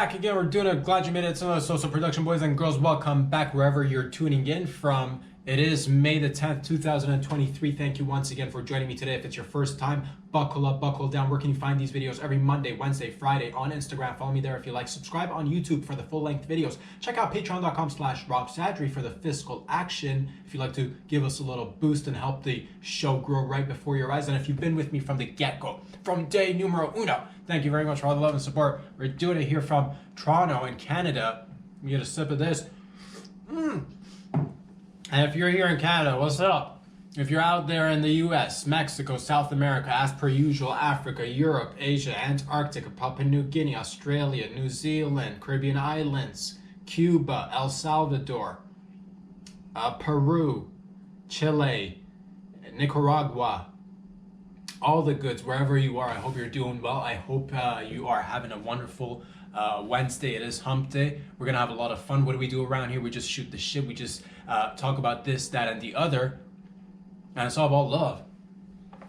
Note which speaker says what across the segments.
Speaker 1: back again. We're doing a Glad You Made It. So social production, boys and girls, welcome back wherever you're tuning in from. It is May the 10th, 2023. Thank you once again for joining me today. If it's your first time, buckle up, buckle down. Where can you find these videos? Every Monday, Wednesday, Friday on Instagram. Follow me there if you like. Subscribe on YouTube for the full-length videos. Check out patreon.com/robsadri for the fiscal action if you'd like to give us a little boost and help the show grow right before your eyes. And if you've been with me from the get-go, from day numero uno, thank you very much for all the love and support. We're doing it here from Toronto in Canada. Let me get a sip of this. And if you're here in Canada, what's up? If you're out there in the US, Mexico, South America, as per usual, Africa, Europe, Asia, Antarctica, Papua New Guinea, Australia, New Zealand, Caribbean Islands, Cuba, El Salvador, Peru, Chile, Nicaragua, all the goods, wherever you are, I hope you're doing well. I hope you are having a wonderful Wednesday. It is hump day. We're gonna have a lot of fun. What do we do around here? We just shoot the shit. We just talk about this, that, and the other. And it's all about love.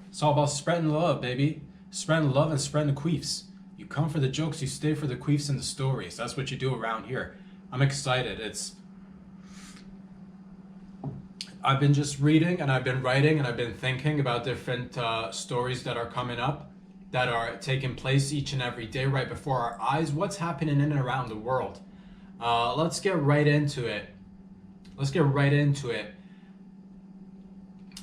Speaker 1: It's all about spreading love, baby. Spreading love and spreading the queefs. You come for the jokes, you stay for the queefs and the stories. That's what you do around here. I'm excited. I've been just reading and I've been writing and I've been thinking about different stories that are coming up, that are taking place each and every day right before our eyes. What's happening in and around the world? Let's get right into it.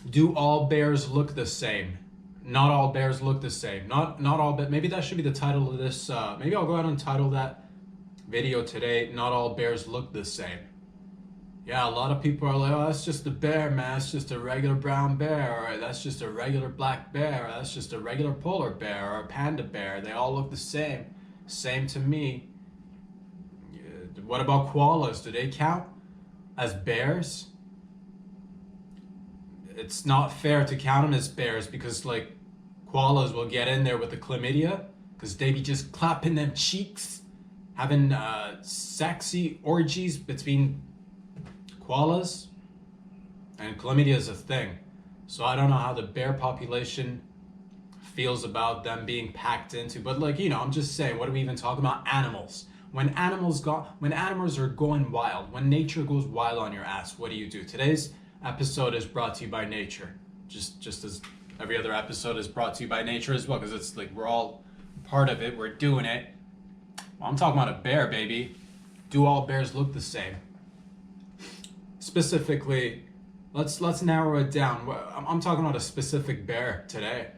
Speaker 1: Do all bears look the same? Not all bears look the same. Not all, but maybe that should be the title of this. Maybe I'll go ahead and title that video today, Not All Bears Look the Same. Yeah, a lot of people are like, oh, that's just a bear, man. It's just a regular brown bear, or that's just a regular black bear, or that's just a regular polar bear, or a panda bear. They all look the same. Same to me. What about koalas? Do they count as bears? It's not fair to count them as bears because, like, koalas will get in there with the chlamydia because they be just clapping them cheeks, having sexy orgies between koalas, and chlamydia is a thing. So I don't know how the bear population feels about them being packed into, but, like, you know, I'm just saying, what are we even talking about? Animals. When animals are going wild, when nature goes wild on your ass, what do? Today's episode is brought to you by nature, just as every other episode is brought to you by nature as well, because it's like we're all part of it, we're doing it. Well, I'm talking about a bear, baby. Do all bears look the same? Specifically, let's narrow it down. I'm talking about a specific bear today.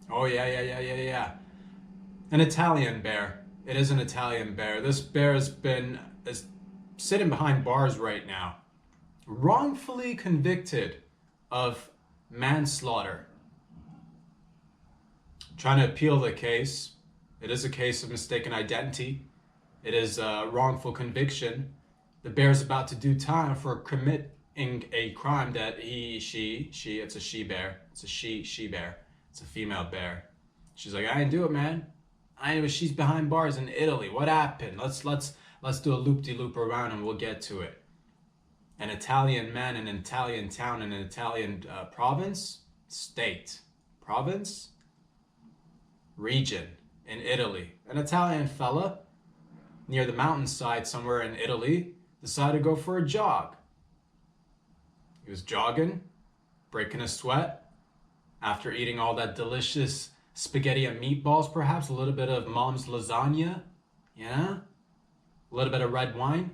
Speaker 1: Oh yeah. An Italian bear. It is an Italian bear. This bear is sitting behind bars right now, wrongfully convicted of manslaughter. Trying to appeal the case. It is a case of mistaken identity. It is a wrongful conviction. The bear's about to do time for committing a crime that it's a she bear. It's a she bear. It's a female bear. She's like, I didn't do it, man. She's behind bars in Italy. What happened? Let's do a loop-de-loop around and we'll get to it. An Italian man in an Italian town in an Italian province, region in Italy. An Italian fella near the mountainside somewhere in Italy decided to go for a jog. He was jogging, breaking a sweat after eating all that delicious spaghetti and meatballs, perhaps a little bit of mom's lasagna, yeah, a little bit of red wine.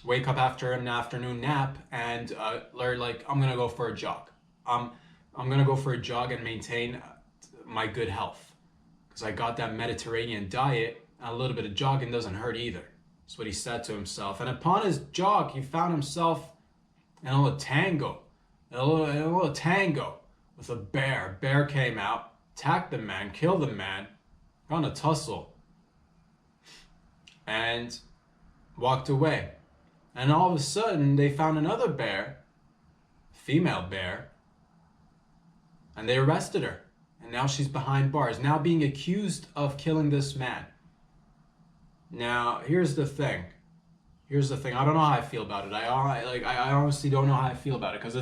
Speaker 1: Wake up after an afternoon nap and learn, like, I'm gonna go for a jog. I'm gonna go for a jog and maintain my good health because I got that Mediterranean diet, and a little bit of jogging doesn't hurt either. That's what he said to himself. And upon his jog, he found himself in a little tango with a bear. Bear came out, attacked the man, killed the man, got in a tussle, and walked away. And all of a sudden, they found another bear, female bear, and they arrested her. And now she's behind bars, now being accused of killing this man. Now, here's the thing. I don't know how I feel about it. I honestly don't know how I feel about it, because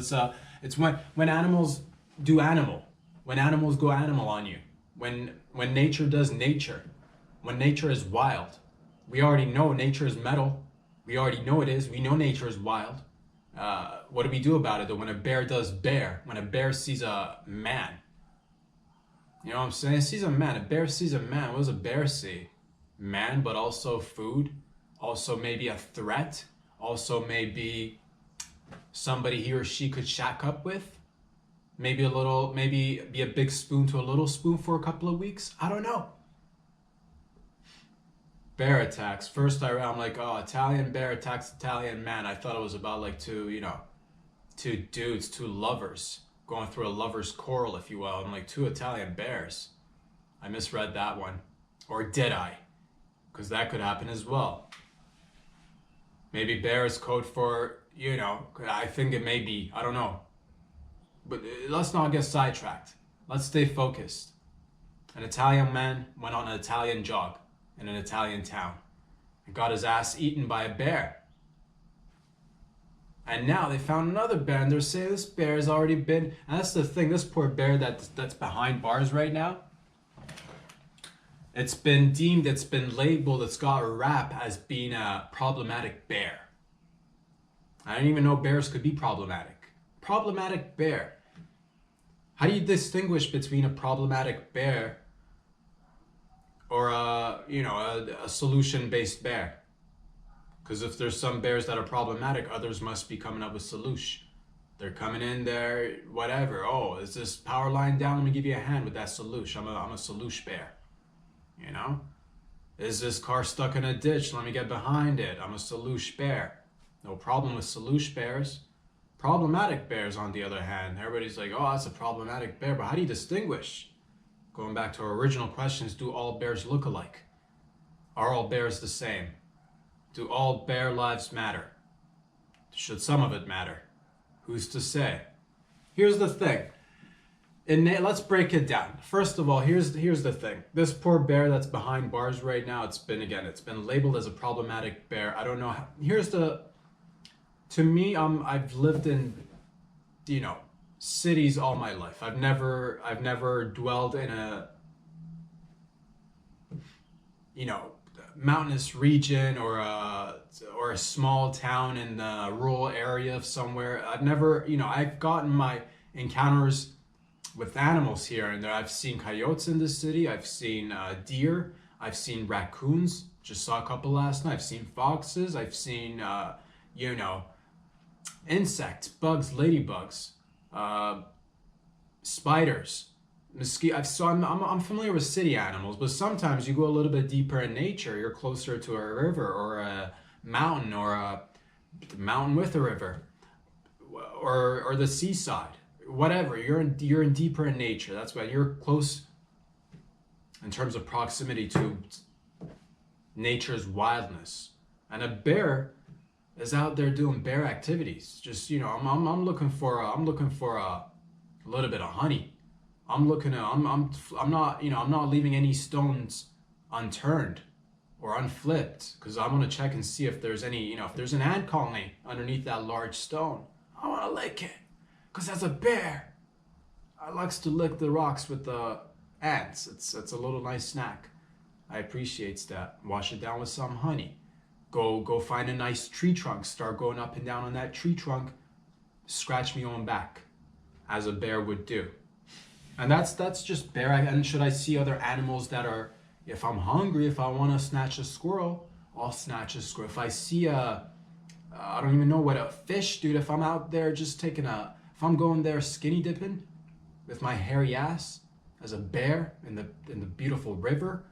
Speaker 1: it's when animals do animal, when animals go animal on you, when nature does nature. when nature is wild. We already know nature is metal. We already know it is. We know nature is wild. What do we do about it though? When a bear does bear, when a bear sees a man, you know what I'm saying? Sees a man. A bear sees a man. What does a bear see? Man, but also food. Also maybe a threat. Also maybe somebody he or she could shack up with. Maybe be a big spoon to a little spoon for a couple of weeks. I don't know. Bear attacks. First I'm like, oh, Italian bear attacks Italian man. I thought it was about like two dudes, two lovers going through a lover's quarrel, if you will. I'm like, two Italian bears. I misread that one. Or did I? Because that could happen as well. Maybe bear is code for, I think it may be. I don't know. But let's not get sidetracked. Let's stay focused. An Italian man went on an Italian jog in an Italian town and got his ass eaten by a bear. And now they found another bear and they're saying this bear has already been, and that's the thing, this poor bear that's behind bars right now, it's been labeled, it's got a rap as being a problematic bear. I didn't even know bears could be problematic. Problematic bear. How do you distinguish between a problematic bear or a solution-based bear? Because if there's some bears that are problematic, others must be coming up with solution. They're coming in there, whatever. Oh, is this power line down? Let me give you a hand with that solution. I'm a solution bear. Is this car stuck in a ditch? Let me get behind it. I'm a solution bear. No problem with solution bears. Problematic bears, on the other hand, everybody's like, oh, that's a problematic bear. But how do you distinguish? Going back to our original questions, do all bears look alike? Are all bears the same? Do all bear lives matter? Should some of it matter? Who's to say? Here's the thing. Let's break it down. First of all, here's the thing. This poor bear that's behind bars right now, it's been labeled as a problematic bear. I don't know how, to me, I've lived in, cities all my life. I've never dwelled in a, mountainous region or a small town in the rural area of somewhere. I've gotten my encounters with animals here and there. I've seen coyotes in the city. I've seen deer. I've seen raccoons. Just saw a couple last night. I've seen foxes. I've seen, insects, bugs, ladybugs, spiders, mosquitoes. I'm familiar with city animals, but sometimes you go a little bit deeper in nature. You're closer to a river or a mountain or a mountain with a river or the seaside. Whatever, you're in deeper in nature. That's why you're close in terms of proximity to nature's wildness. And a bear is out there doing bear activities. Just I'm looking for a little bit of honey. I'm not leaving any stones unturned or unflipped, because I want to check and see if there's any, if there's an ant colony underneath that large stone. I want to lick it, because as a bear, I likes to lick the rocks with the ants. It's a little nice snack. I appreciate that. Wash it down with some honey. Go find a nice tree trunk. Start going up and down on that tree trunk. Scratch me on back, as a bear would do. And that's just bear. And should I see other animals that are, if I'm hungry, if I want to snatch a squirrel, I'll snatch a squirrel. If I see I don't even know what, a fish, dude. If I'm out there just if I'm going there skinny dipping with my hairy ass as a bear in the beautiful river,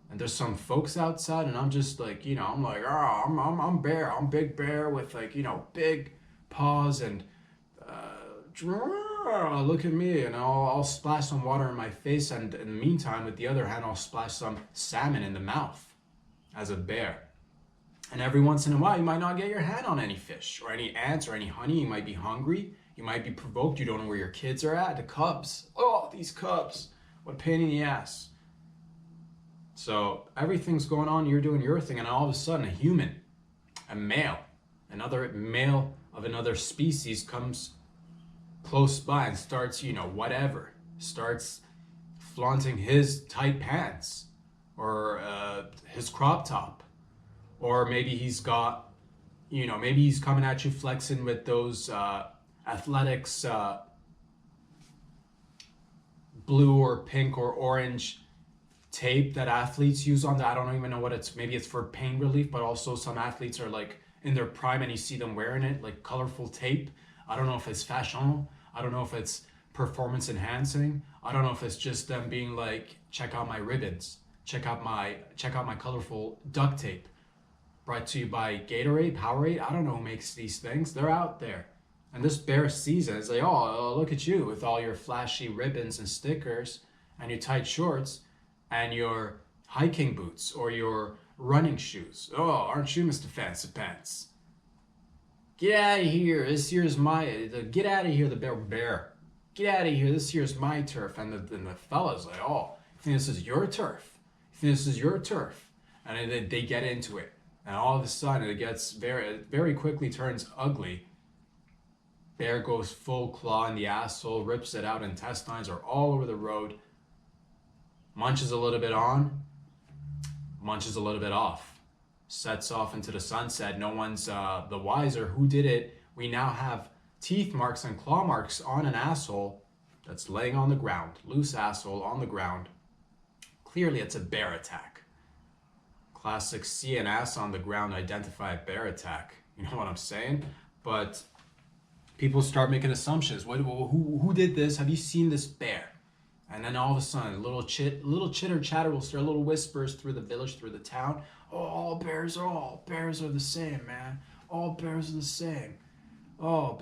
Speaker 1: and there's some folks outside, and I'm just like, I'm like, oh, I'm bear. I'm big bear with big paws, and look at me, and I'll splash some water in my face, and in the meantime, with the other hand, I'll splash some salmon in the mouth as a bear. And every once in a while, you might not get your hand on any fish or any ants or any honey. You might be hungry. You might be provoked. You don't know where your kids are at. The cubs. Oh, these cubs. What a pain in the ass. So everything's going on. You're doing your thing. And all of a sudden, a human, a male, another male of another species comes close by and starts, starts flaunting his tight pants or his crop top, or maybe he's got, maybe he's coming at you flexing with those athletics blue or pink or orange tape that athletes use on I don't even know what it's, maybe it's for pain relief, but also some athletes are like in their prime and you see them wearing it, like colorful tape. I don't know if it's fashion. I don't know if it's performance enhancing. I don't know if it's just them being like, check out my ribbons, check out my colorful duct tape. Brought to you by Gatorade, Powerade. I don't know who makes these things. They're out there. And this bear season is like, oh, look at you with all your flashy ribbons and stickers and your tight shorts and your hiking boots or your running shoes. Oh, aren't you Mr. Fancy Pants? Get out of here. This here's get out of here, the bear. Get out of here. This here's my turf. And the fella's like, oh, you think this is your turf? You think this is your turf? And then they get into it. And all of a sudden it gets very quickly turns ugly. Bear goes full claw in the asshole, rips it out, intestines are all over the road. Munches a little bit on, munches a little bit off. Sets off into the sunset. No one's the wiser who did it. We now have teeth marks and claw marks on an asshole that's laying on the ground. Loose asshole on the ground. Clearly it's a bear attack. Classic see an ass on the ground, identify a bear attack. You know what I'm saying? But people start making assumptions. Who did this? Have you seen this bear? And then all of a sudden, little chitter chatter will start, little whispers through the village, through the town. Oh, all bears are the same, man. All bears are the same. Oh,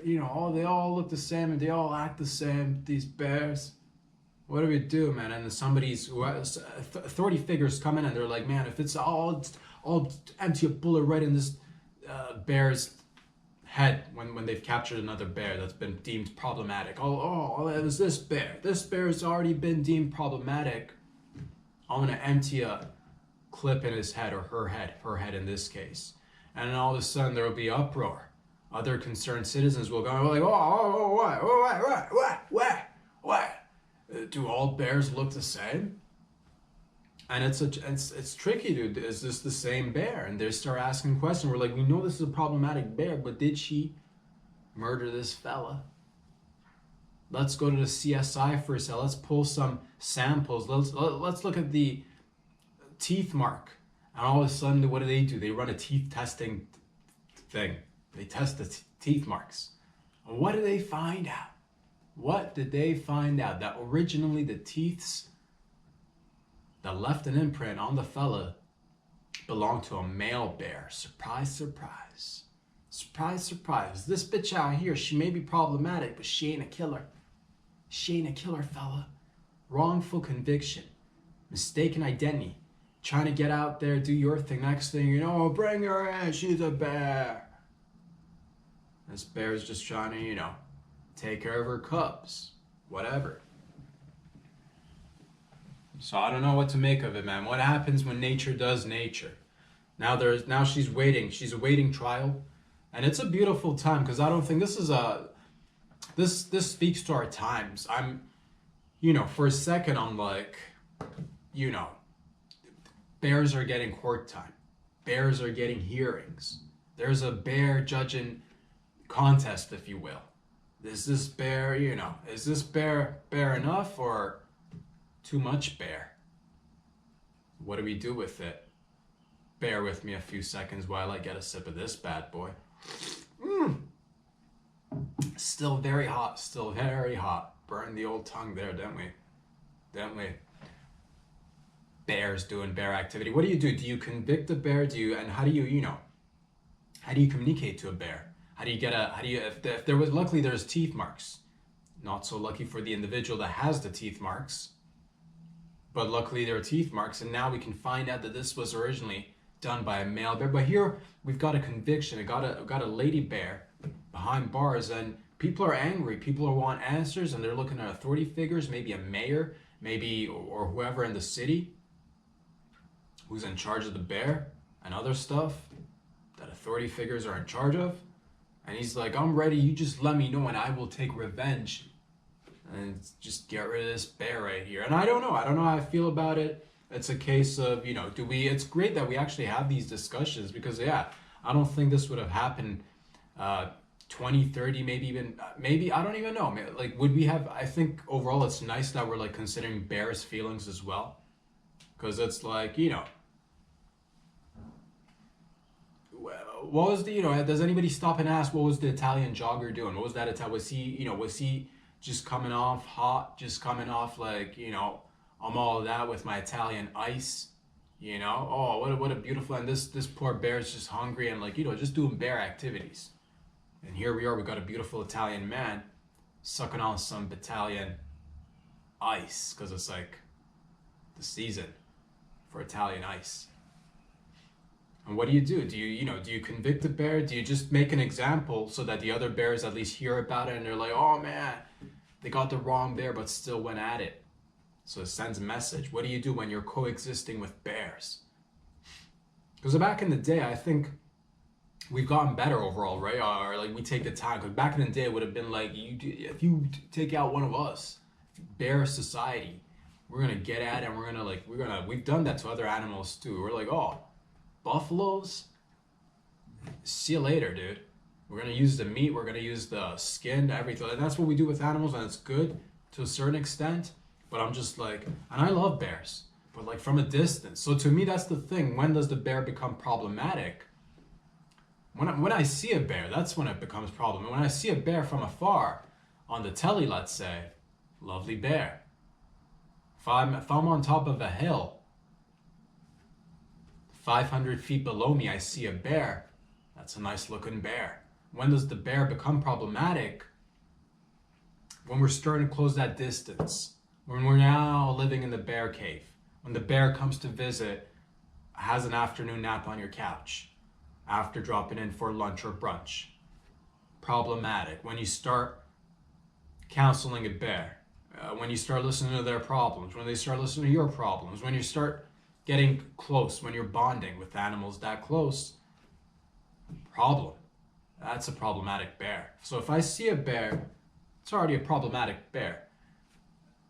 Speaker 1: they all look the same and they all act the same. These bears. What do we do, man? And then authority figures come in and they're like, man, if it's all empty a bullet right in this bear's head when they've captured another bear that's been deemed problematic. Oh, it was this bear. This bear has already been deemed problematic. I'm gonna empty a clip in his head or her head in this case. And then all of a sudden there will be uproar. Other concerned citizens will go like, what? Do all bears look the same? And it's tricky, dude. Is this the same bear? And they start asking questions. We're like, we know this is a problematic bear, but did she murder this fella? Let's go to the CSI for a second. Let's pull some samples. Let's look at the teeth mark. And all of a sudden, what do? They run a teeth testing thing. They test the teeth marks. And what do they find out? What did they find out? That originally the teeths that left an imprint on the fella belonged to a male bear. Surprise, surprise. Surprise, surprise. This bitch out here, she may be problematic, but she ain't a killer. She ain't a killer, fella. Wrongful conviction. Mistaken identity. Trying to get out there, do your thing. Next thing you know, bring her in. She's a bear. This bear is just trying to, take care of her cubs. Whatever. So I don't know what to make of it, man. What happens when nature does nature? Now she's waiting. She's awaiting trial. And it's a beautiful time because I don't think this is this speaks to our times. For a second I'm like, bears are getting court time. Bears are getting hearings. There's a bear judging contest, if you will. Is this bear, is this bear enough or too much bear? What do we do with it? Bear with me a few seconds while I get a sip of this bad boy. Still very hot, still very hot. Burned the old tongue there, didn't we? Bears doing bear activity. What do? Do you convict a bear? And how do you, how do you communicate to a bear? If there was, luckily there's teeth marks. Not so lucky for the individual that has the teeth marks. But luckily there are teeth marks, and now we can find out that this was originally done by a male bear. But here we've got a conviction. Got a lady bear behind bars, and people are angry. People want answers, and they're looking at authority figures, maybe a mayor, or whoever in the city who's in charge of the bear and other stuff that authority figures are in charge of. And he's like, I'm ready. You just let me know, and I will take revenge. And just get rid of this bear right here. And I don't know how I feel about it. It's a case of, it's great that we actually have these discussions because, yeah, I don't think this would have happened 20, 30, maybe even, maybe, I don't even know. Like, would we have, I think overall it's nice that we're like considering bears' feelings as well. Because it's like, what was the, does anybody stop and ask what was the Italian jogger doing? What was that Italian, was he just coming off hot, just coming off like, I'm all that with my Italian ice, oh, what a beautiful, and this poor bear is just hungry and like, just doing bear activities. And here we are, we got a beautiful Italian man sucking on some Italian ice because it's like the season for Italian ice. And what do? Do you convict the bear? Do you just make an example so that the other bears at least hear about it and they're like, oh man, they got the wrong bear but still went at it. So it sends a message. What do you do when you're coexisting with bears? Because back in the day, I think we've gotten better overall, right? Or like we take the time. Because back in the day, it would have been like, if you take out one of us, bear society, we're gonna get at it and we've done that to other animals too. We're like, oh, buffaloes, see you later, dude. We're gonna use the meat, we're gonna use the skin, everything. And that's what we do with animals, and it's good to a certain extent. But I'm just like, and I love bears, but like from a distance. So to me, that's the thing. When does the bear become problematic? When I see a bear, that's when it becomes problem. And when I see a bear from afar, on the telly, let's say, lovely bear. If I'm on top of a hill, 500 feet below me, I see a bear. That's a nice looking bear. When does the bear become problematic? When we're starting to close that distance. When we're now living in the bear cave. When the bear comes to visit, has an afternoon nap on your couch after dropping in for lunch or brunch. Problematic. When you start counseling a bear, when you start listening to their problems, when they start listening to your problems, when you start getting close, when you're bonding with animals that close, problem. That's a problematic bear. So if I see a bear, it's already a problematic bear.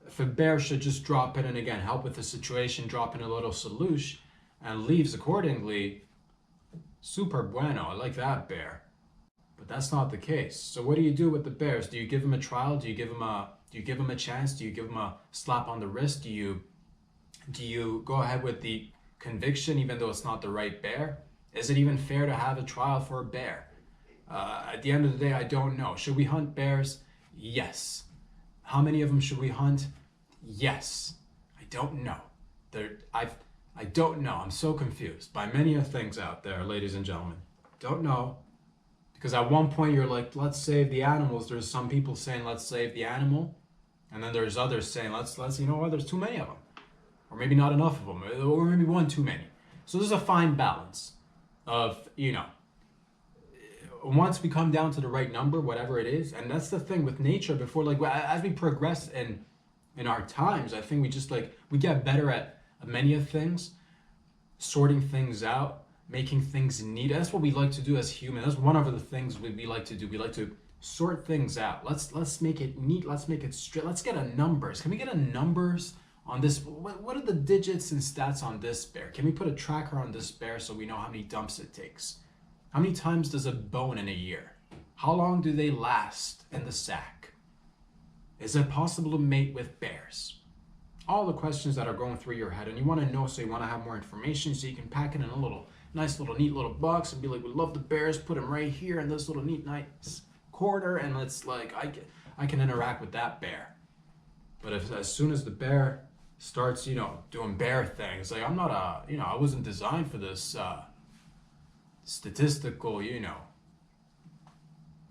Speaker 1: If a bear should just drop in and again help with the situation, drop in a little solution and leaves accordingly, super bueno, I like that bear. But that's not the case. So what do you do with the bears? Do you give them a trial? Do you give them a chance? Do you give them a slap on the wrist? Do you go ahead with the conviction even though it's not the right bear? Is it even fair to have a trial for a bear? At the end of the day, I don't know. Should we hunt bears? Yes. How many of them should we hunt? Yes. I don't know. I don't know. I'm so confused by many of things out there, ladies and gentlemen. Don't know. Because at one point you're like, let's save the animals. There's some people saying, let's save the animal. And then there's others saying, let's you know what, there's too many of them. Or maybe not enough of them. Or maybe one too many. So there's a fine balance of, once we come down to the right number, whatever it is. And that's the thing with nature before, like, as we progress in our times, I think we get better at many of things, sorting things out, making things neat. That's what we like to do as humans. That's one of the things we like to do. We like to sort things out. Let's make it neat. Let's make it straight. Let's get a numbers. Can we get a numbers on this? What are the digits and stats on this bear? Can we put a tracker on this bear so we know how many dumps it takes? How many times does it bone in a year? How long do they last in the sack? Is it possible to mate with bears? All the questions that are going through your head, and you want to know, so you want to have more information, so you can pack it in a nice little neat little box and be like, we love the bears, put them right here in this little neat nice corner, and it's like I can interact with that bear. But as soon as the bear starts, doing bear things, like I'm not I wasn't designed for this statistical,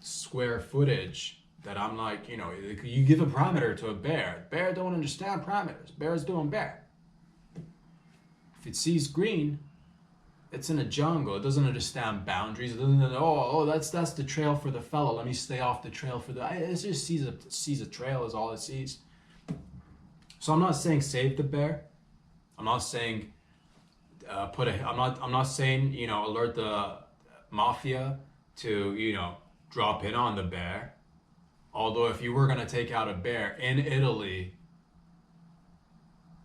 Speaker 1: square footage that I'm like, you give a parameter to a bear. Bear don't understand parameters. Bear's doing bear. If it sees green, it's in a jungle. It doesn't understand boundaries. It doesn't know, that's the trail for the fellow. Let me stay off the trail for it just sees a trail is all it sees. So I'm not saying save the bear. I'm not saying I'm not saying, alert the mafia to, drop in on the bear. Although if you were going to take out a bear in Italy,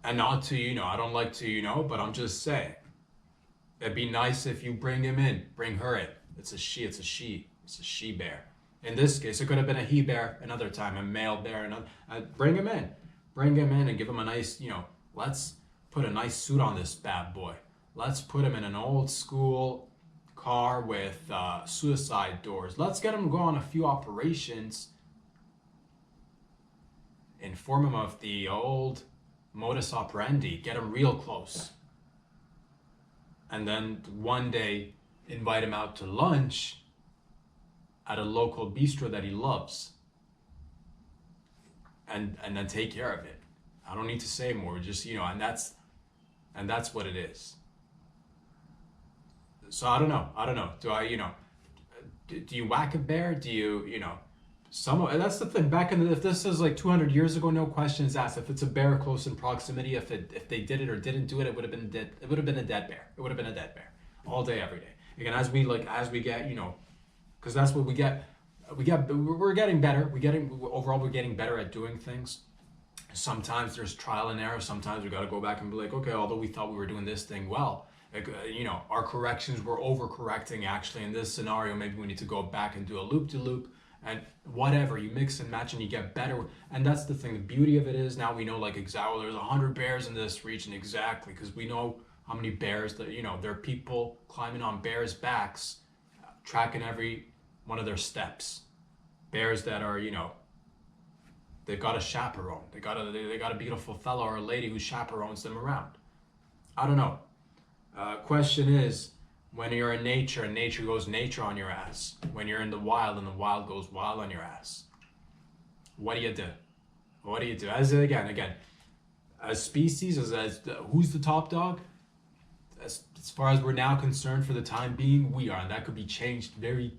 Speaker 1: And not to, I don't like to, but I'm just saying. It'd be nice if you bring him in, bring her in. It's a she bear. In this case, it could have been a he bear another time, a male bear another. Bring him in. Bring him in and give him a nice, let's put a nice suit on this bad boy. Let's put him in an old school car with suicide doors. Let's get him to go on a few operations. Inform him of the old modus operandi. Get him real close. And then one day, invite him out to lunch at a local bistro that he loves. And then take care of it. I don't need to say more. Just, and that's what it is. So I don't know. Do I, do you whack a bear? Do you, that's the thing. If this is like 200 years ago, no questions asked. If it's a bear close in proximity, if they did it or didn't do it, it would have been dead. It would have been a dead bear. It would have been a dead bear all day, every day. Again, as we get, because that's what we get. We're getting better. We're getting better at doing things. Sometimes there's trial and error. Sometimes we got to go back and be like, okay, although we thought we were doing this thing well, our corrections were overcorrecting actually in this scenario. Maybe we need to go back and do a loop-de-loop and whatever. You mix and match and you get better. And that's the thing. The beauty of it is now we know like exactly, there's 100 bears in this region exactly, because we know how many bears that, there are people climbing on bears' backs, tracking every one of their steps. Bears that are, they've got a chaperone. They got a beautiful fellow or a lady who chaperones them around. I don't know. Question is, when you're in nature and nature goes nature on your ass, when you're in the wild and the wild goes wild on your ass, what do you do? What do you do? As species, as who's the top dog? As far as we're now concerned, for the time being, we are, and that could be changed very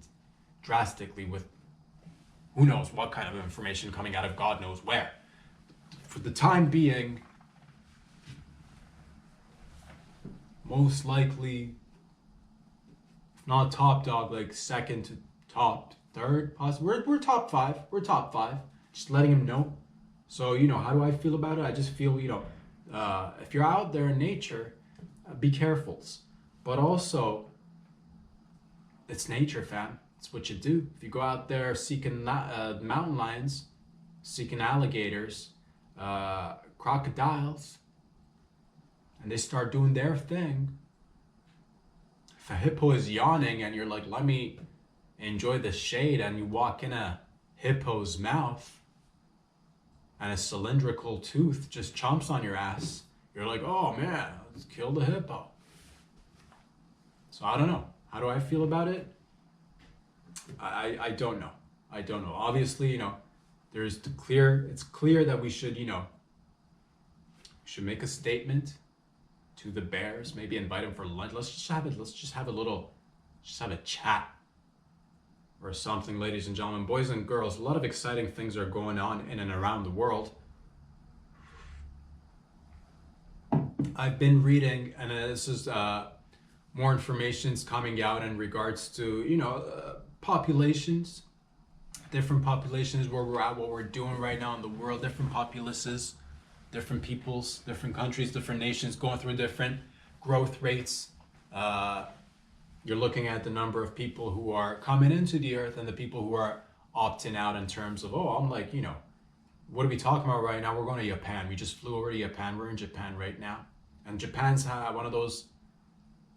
Speaker 1: drastically with who knows what kind of information coming out of God knows where. For the time being, most likely, if not top dog, like second to top third, possibly. We're top five. We're top five. Just letting him know. So, how do I feel about it? I just feel, if you're out there in nature, be careful. But also, it's nature, fam. It's what you do. If you go out there seeking mountain lions, seeking alligators, crocodiles, and they start doing their thing. If a hippo is yawning and you're like, let me enjoy the shade, and you walk in a hippo's mouth and a cylindrical tooth just chomps on your ass, you're like, oh man, let's kill the hippo. So I don't know. How do I feel about it? I don't know. I don't know. Obviously, it's clear that we should, should make a statement to the bears, maybe invite them for lunch. Let's just have a chat or something, ladies and gentlemen, boys and girls. A lot of exciting things are going on in and around the world. I've been reading, and this is more information's coming out in regards to, populations, different populations, where we're at, what we're doing right now in the world, different populaces, different peoples, different countries, different nations going through different growth rates. You're looking at the number of people who are coming into the earth and the people who are opting out in terms of, I'm like, what are we talking about right now? We're going to Japan. We just flew over to Japan. We're in Japan right now. And Japan's one of those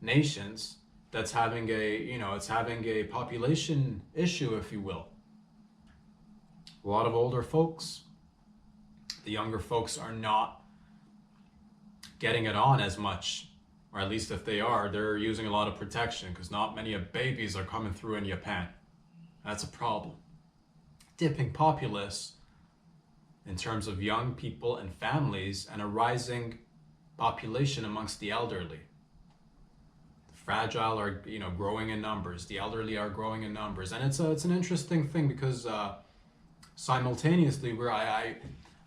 Speaker 1: nations that's having a population issue, if you will. A lot of older folks. The younger folks are not getting it on as much, or at least if they are, they're using a lot of protection because not many babies are coming through in Japan. That's a problem. Dipping populace in terms of young people and families, and a rising population amongst the elderly. The fragile are growing in numbers. The elderly are growing in numbers, and it's an interesting thing because simultaneously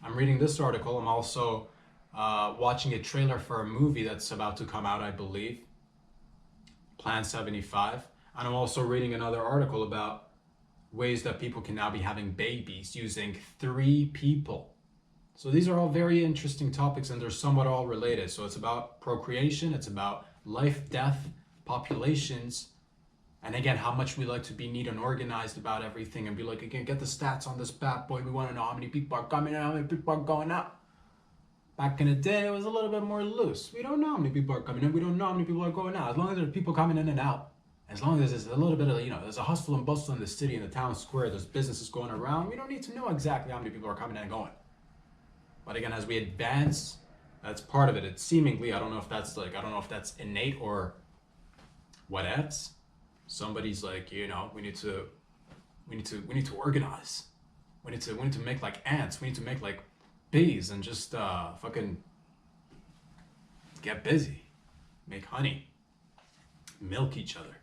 Speaker 1: I'm reading this article. I'm also watching a trailer for a movie that's about to come out, I believe, Plan 75. And I'm also reading another article about ways that people can now be having babies using 3 people. So these are all very interesting topics, and they're somewhat all related. So it's about procreation, it's about life, death, populations, and again, how much we like to be neat and organized about everything and be like, again, get the stats on this bad boy. We want to know how many people are coming in, how many people are going out. Back in the day, it was a little bit more loose. We don't know how many people are coming in. We don't know how many people are going out. As long as there are people coming in and out, as long as there's a little bit of, there's a hustle and bustle in the city, in the town square, there's businesses going around, we don't need to know exactly how many people are coming in and going. But again, as we advance, that's part of it. It's seemingly, I don't know if that's innate or what else. Somebody's like, we need to organize. We need to make like ants. We need to make like bees and just fucking get busy, make honey, milk each other.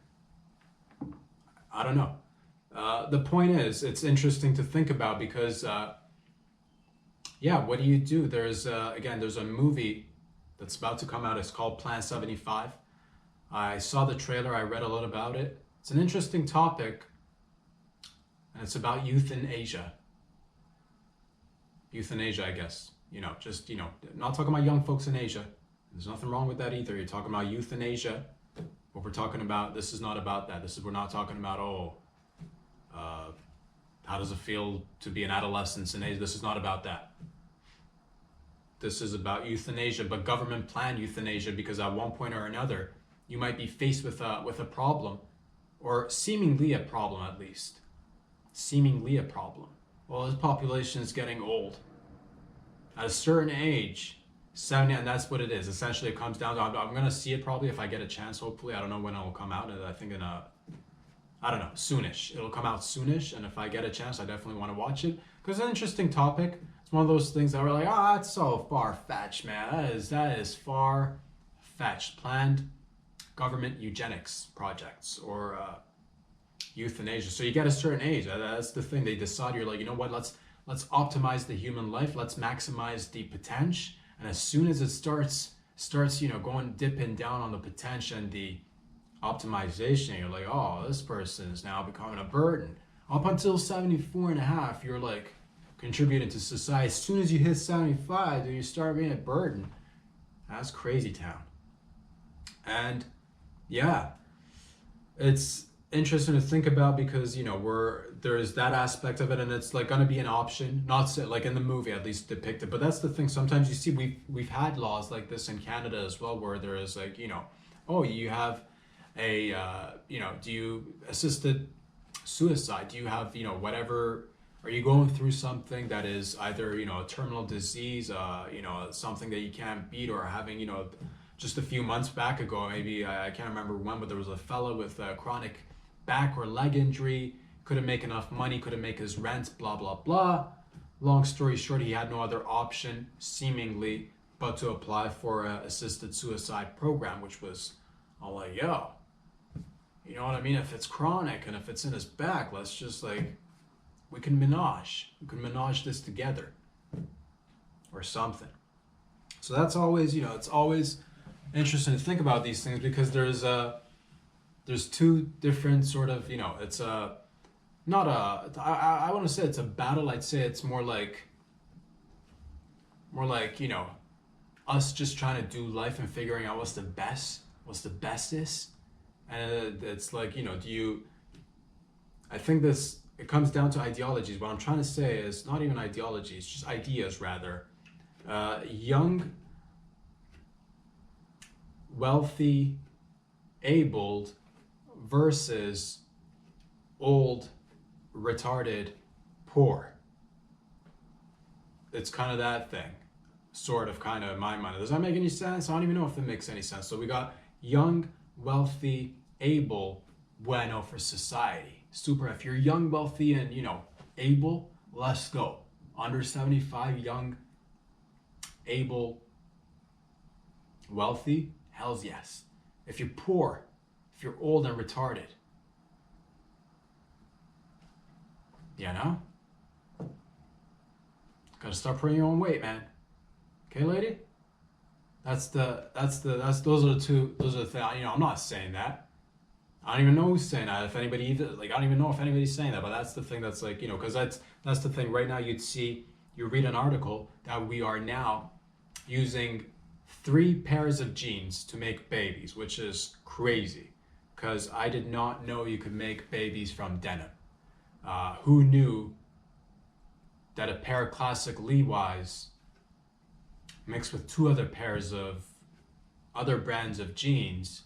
Speaker 1: I don't know. The point is, it's interesting to think about because, what do you do? There's a movie that's about to come out. It's called Plan 75. I saw the trailer. I read a lot about it. It's an interesting topic, and it's about euthanasia. Euthanasia, I guess. Not talking about young folks in Asia. There's nothing wrong with that either. You're talking about euthanasia. What we're talking about, this is not about that. We're not talking about, how does it feel to be an adolescent in Asia? This is not about that. This is about euthanasia, but government planned euthanasia, because at one point or another, you might be faced with a problem, or seemingly a problem at least. Seemingly a problem. Well, this population is getting old. At a certain age, 70, and that's what it is. Essentially, it comes down to, I'm going to see it probably if I get a chance, hopefully. I don't know when it will come out. I think soonish. It'll come out soonish, and if I get a chance, I definitely want to watch it. Because it's an interesting topic. It's one of those things that we're like, that's so far-fetched, man. That is far-fetched. Planned government eugenics projects, or euthanasia. So you get a certain age. That's the thing. They decide, you're like, you know what, let's optimize the human life. Let's maximize the potential. And as soon as it starts, going dipping down on the potential and the optimization, you're like, oh, this person is now becoming a burden. Up until 74 and a half, you're like contributing to society. As soon as you hit 75, you start being a burden. That's crazy town. And yeah, it's interesting to think about, because there's that aspect of it, and it's like going to be an option, not so, like in the movie at least depicted. But that's the thing, sometimes you see we've had laws like this in Canada as well, where there is like, you have a do you assisted suicide, do you have whatever, are you going through something that is either a terminal disease, something that you can't beat, or having just a few months back ago, maybe I can't remember when, but there was a fella with a chronic back or leg injury, couldn't make enough money, couldn't make his rent, blah, blah, blah. Long story short, he had no other option, seemingly, but to apply for an assisted suicide program, which was all like, yo, you know what I mean? If it's chronic and if it's in his back, let's just we can menage this together or something. So that's always, it's always interesting to think about these things, because there's two different sort of, it's I want to say it's a battle. I'd say it's more like us just trying to do life and figuring out what's the bestest. And it's like, I think it comes down to ideologies. What I'm trying to say is not even ideologies, just ideas rather. Young, wealthy, abled versus old, retarded, poor. It's kind of that thing, kind of in my mind. Does that make any sense? I don't even know if it makes any sense. So we got young, wealthy, able, bueno for society. Super. If you're young, wealthy, and able, let's go. Under 75, young, able, wealthy, hells yes. If you're poor, if you're old and retarded, gotta start putting your own weight, man. Okay, lady? Those are the things. I'm not saying that. I don't even know who's saying that. If anybody I don't even know if anybody's saying that, but that's the thing that's because that's the thing. Right now you'd see, you read an article that we are now using 3 pairs of genes to make babies, which is crazy because I did not know you could make babies from denim. Who knew that a pair of classic Levi's mixed with 2 other pairs of other brands of jeans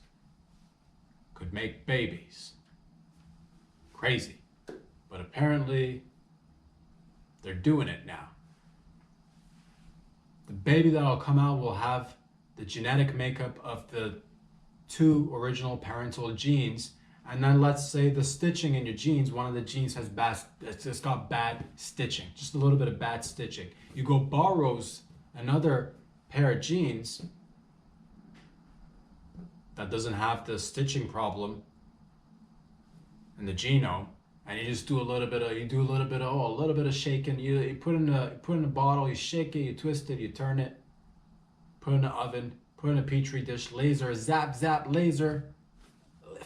Speaker 1: could make babies? Crazy. But apparently they're doing it now. The baby that'll come out will have the genetic makeup of the 2 original parental genes, and then let's say the stitching in your genes, one of the genes has it's got bad stitching, just a little bit of bad stitching. You go borrows another pair of genes that doesn't have the stitching problem in the genome, and you just do a little bit of shaking. You put in a bottle, you shake it, you twist it, you turn it, put in the oven, put in a petri dish, laser, zap, laser.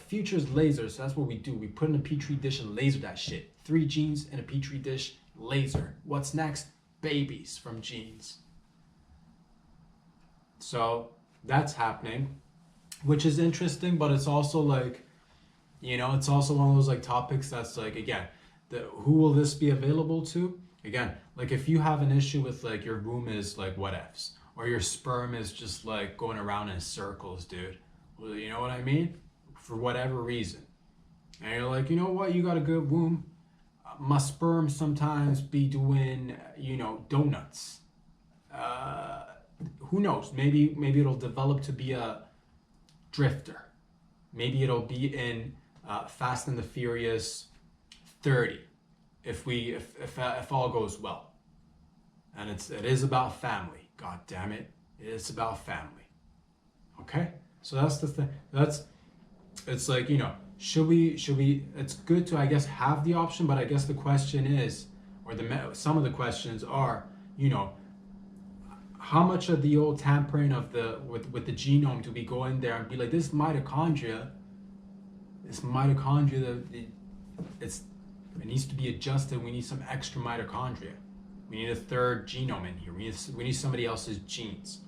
Speaker 1: Future's laser, so that's what we do. We put in a petri dish and laser that shit. 3 genes in a petri dish, laser. What's next? Babies from genes. So that's happening, which is interesting, but it's also like, it's also one of those like topics that's like, again, who will this be available to? Again, like if you have an issue with like your womb is like what ifs, or your sperm is just like going around in circles, dude. Well, you know what I mean? For whatever reason. And you're like, you know what? You got a good womb. My sperm sometimes be doing, donuts. Who knows? Maybe it'll develop to be a drifter. Maybe it'll be in Fast and the Furious 30, if all goes well. And it is about family. God damn it, it is about family. Okay, so that's the thing. It's like, should we? It's good to, I guess, have the option, but I guess the question is, or some of the questions are, how much of the old tampering of with the genome do we go in there and be like, this mitochondria, it needs to be adjusted. We need some extra mitochondria. We need a 3rd genome in here. We need somebody else's genes.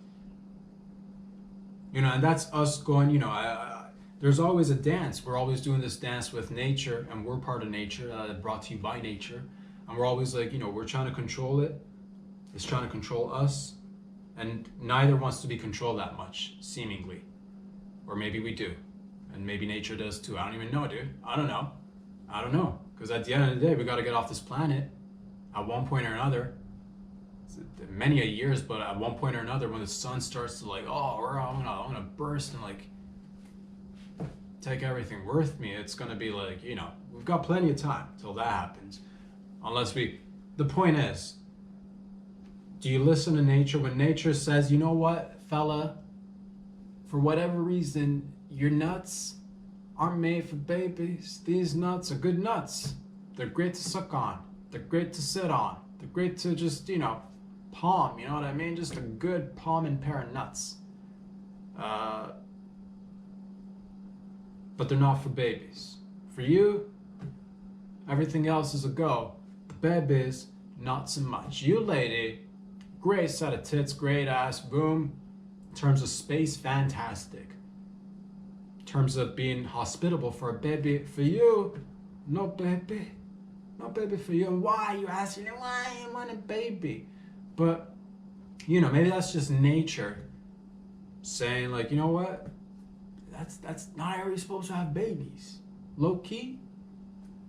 Speaker 1: And that's us going. There's always a dance. We're always doing this dance with nature, and we're part of nature, brought to you by nature. And we're always like, we're trying to control it. It's trying to control us. And neither wants to be controlled that much, seemingly. Or maybe we do. And maybe nature does too. I don't even know, dude. I don't know. Because at the end of the day, we got to get off this planet at one point or another. Many a years, but at one point or another, when the sun starts to like, I'm gonna burst and like take everything worth me, it's gonna be like, we've got plenty of time till that happens. The point is, do you listen to nature when nature says, you know what, fella, for whatever reason, your nuts aren't made for babies. These nuts are good nuts. They're great to suck on. They're great to sit on. They're great to just, palm, you know what I mean? Just a good palming pair of nuts. But they're not for babies. For you, everything else is a go. The babies, not so much. You lady, great set of tits, great ass, boom. In terms of space, fantastic. In terms of being hospitable for a baby, for you, no baby. No baby for you. And why? You asking why I want a baby? But, maybe that's just nature saying like, you know what? That's not how you're supposed to have babies. Low key.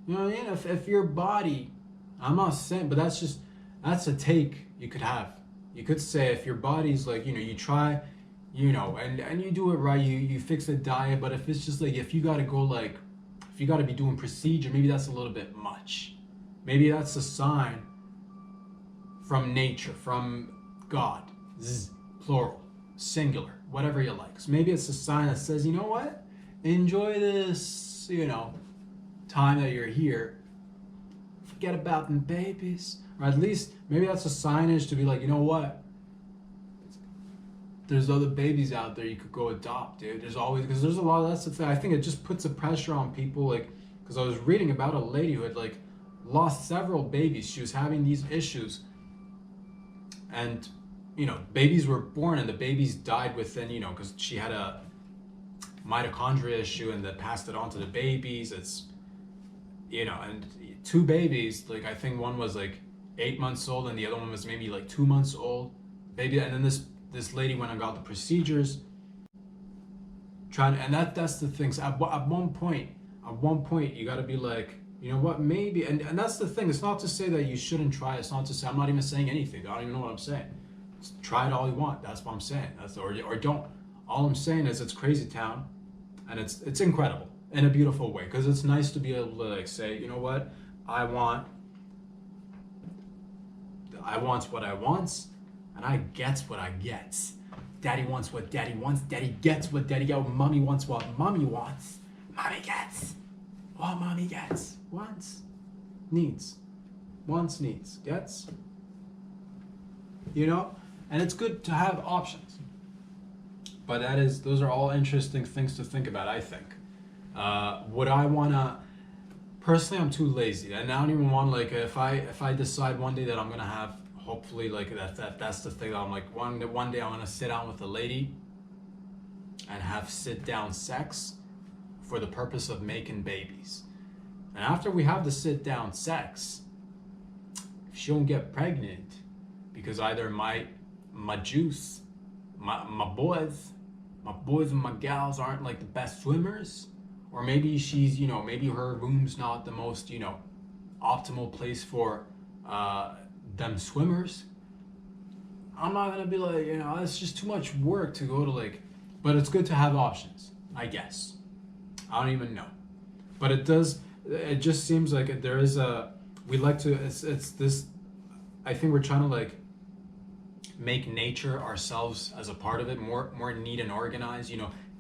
Speaker 1: You know what I mean? If your body, I'm not saying, but that's a take you could have. You could say if your body's like, you try, and you do it right, you fix the diet, but if it's just like, if you gotta be doing procedure, maybe that's a little bit much. Maybe that's a sign from nature, from God, plural, singular, whatever you like. So maybe it's a sign that says, you know what? Enjoy this, time that you're here. Forget about them babies. Or at least, maybe that's a signage to be like, you know what? There's other babies out there you could go adopt, dude. There's always, because there's a lot of, that's the thing. I think it just puts a pressure on people, like, because I was reading about a lady who had, like, lost several babies. She was having these issues And, babies were born and the babies died within, because she had a mitochondria issue and that passed it on to the babies. It's, and two babies, like I think one was like 8 months old and the other one was maybe like 2 months old. Baby, and then this lady went and got the procedures. And that's the thing. So at one point, you got to be like, you know what, maybe, and that's the thing. It's not to say that you shouldn't try. It's not to say, I'm not even saying anything. I don't even know what I'm saying. Just try it all you want. That's what I'm saying. Or don't. All I'm saying is it's crazy town, and it's incredible in a beautiful way, because it's nice to be able to like say, you know what, I want what I want, and I gets what I gets. Daddy wants what daddy wants. Daddy gets what daddy gets. Mommy wants what mommy wants. Mommy gets what mommy gets. Wants, needs. Wants, needs. Gets. And it's good to have options. But those are all interesting things to think about, I think. Would I wanna? Personally, I'm too lazy, and I don't even want, like, if I decide one day that I'm gonna have, hopefully, like that's the thing that I'm like, one day I'm gonna sit down with a lady and have sit down sex for the purpose of making babies. And after we have the sit down sex, if she don't get pregnant because either my juice, my boys and my gals aren't like the best swimmers, or maybe she's, maybe her room's not the most, optimal place for them swimmers, I'm not gonna be like, it's just too much work to go to, like, but it's good to have options, I guess. I don't even know. But it just seems like there is it's this, I think we're trying to like make nature ourselves as a part of it more neat and organized,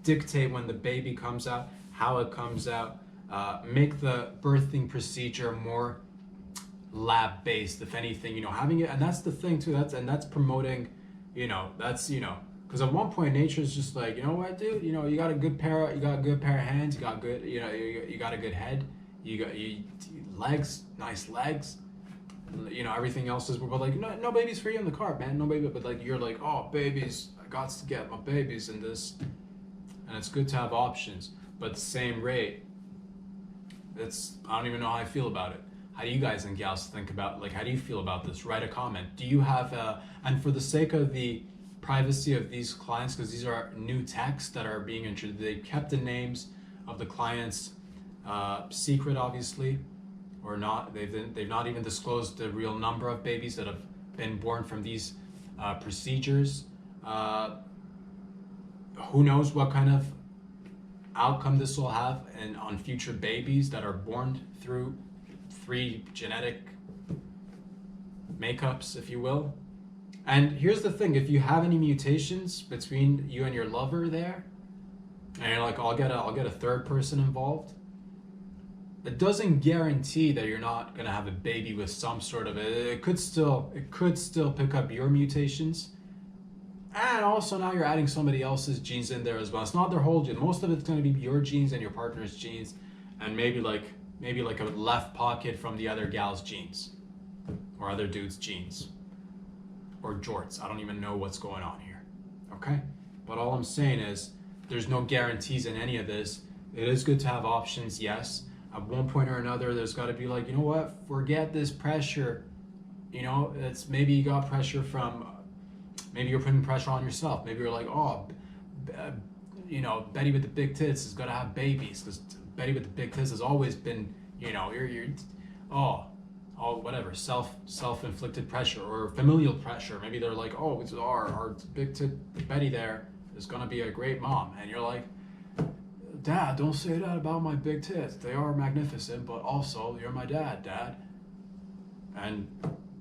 Speaker 1: dictate when the baby comes out, how it comes out, make the birthing procedure more lab-based, if anything, having it. And that's the thing too, that's promoting, because at one point nature is just like, you know what, dude, you got a good pair of hands, you got good, you got a good head, you got legs, nice legs, everything else is, but like, no babies for you in the car, man, no baby. But like, you're like, oh, babies, I got to get my babies in this. And it's good to have options, but the same rate, I don't even know how I feel about it. How do you guys and gals think about, like, how do you feel about this? Write a comment. Do you have and for the sake of the privacy of these clients, because these are new texts that are being introduced, they kept the names of the clients secret, obviously, or not. They've not even disclosed the real number of babies that have been born from these procedures. Who knows what kind of outcome this will have and on future babies that are born through 3 genetic makeups, if you will. And here's the thing, if you have any mutations between you and your lover there, and you're like, I'll get a third person involved, it doesn't guarantee that you're not gonna have a baby with some sort of it could still pick up your mutations. And also now you're adding somebody else's genes in there as well. It's not their whole gene. Most of it's going to be your genes and your partner's genes, and maybe like a left pocket from the other gal's genes, or other dude's genes, or jorts. I don't even know what's going on here. Okay? But all I'm saying is there's no guarantees in any of this. It is good to have options, yes. At one point or another, there's got to be like, you know what? Forget this pressure. It's maybe you got pressure from. Maybe you're putting pressure on yourself. Maybe you're like, oh, Betty with the big tits is gonna have babies, because Betty with the big tits has always been, whatever, self-inflicted pressure or familial pressure. Maybe they're like, oh, it's our big tit Betty there is gonna be a great mom, and you're like, Dad, don't say that about my big tits. They are magnificent, but also you're my dad, and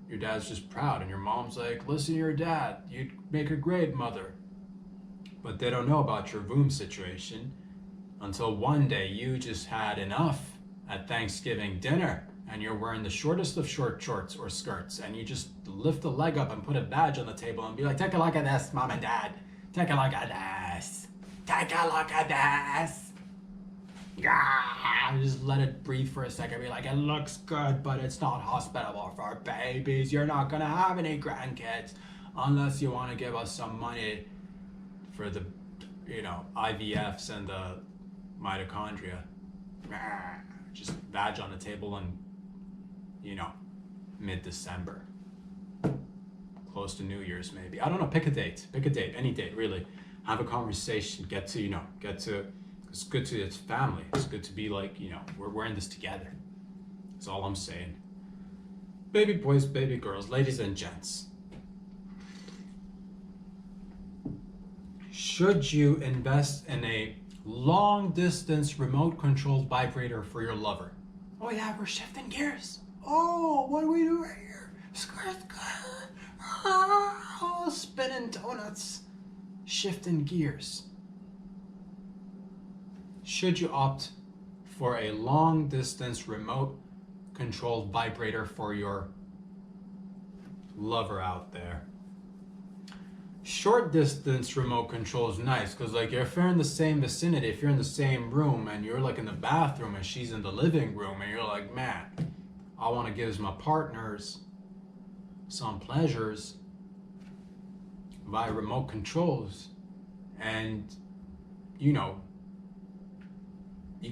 Speaker 1: your dad's just proud, and your mom's like, listen to your dad, you'd make a great mother. But they don't know about your womb situation until one day you just had enough at Thanksgiving dinner, and you're wearing the shortest of short shorts or skirts, and you just lift a leg up and put a badge on the table and be like, take a look at this, Mom and Dad. Take a look at this. Take a look at this. Yeah, just let it breathe for a second. Be like, it looks good, but it's not hospitable for babies. You're not gonna have any grandkids. unless you want to give us some money for the, IVFs and the mitochondria. Just vag on the table in, mid-December. Close to New Year's, maybe. I don't know, pick a date, any date, really. Have a conversation, get to, it's good to, it's family. It's good to be like, we're in this together. That's all I'm saying. Baby boys, baby girls, ladies and gents. Should you invest in a long-distance remote-controlled vibrator for your lover? Oh yeah, we're shifting gears. Oh, what do we do right here? Skirt. Oh, spinning donuts. Shifting gears. Should you opt for a long-distance remote-controlled vibrator for your lover out there? Short distance remote control is nice because like if you're in the same vicinity, if you're in the same room and you're like in the bathroom and she's in the living room and you're like, man, I want to give my partners some pleasures via remote controls, and you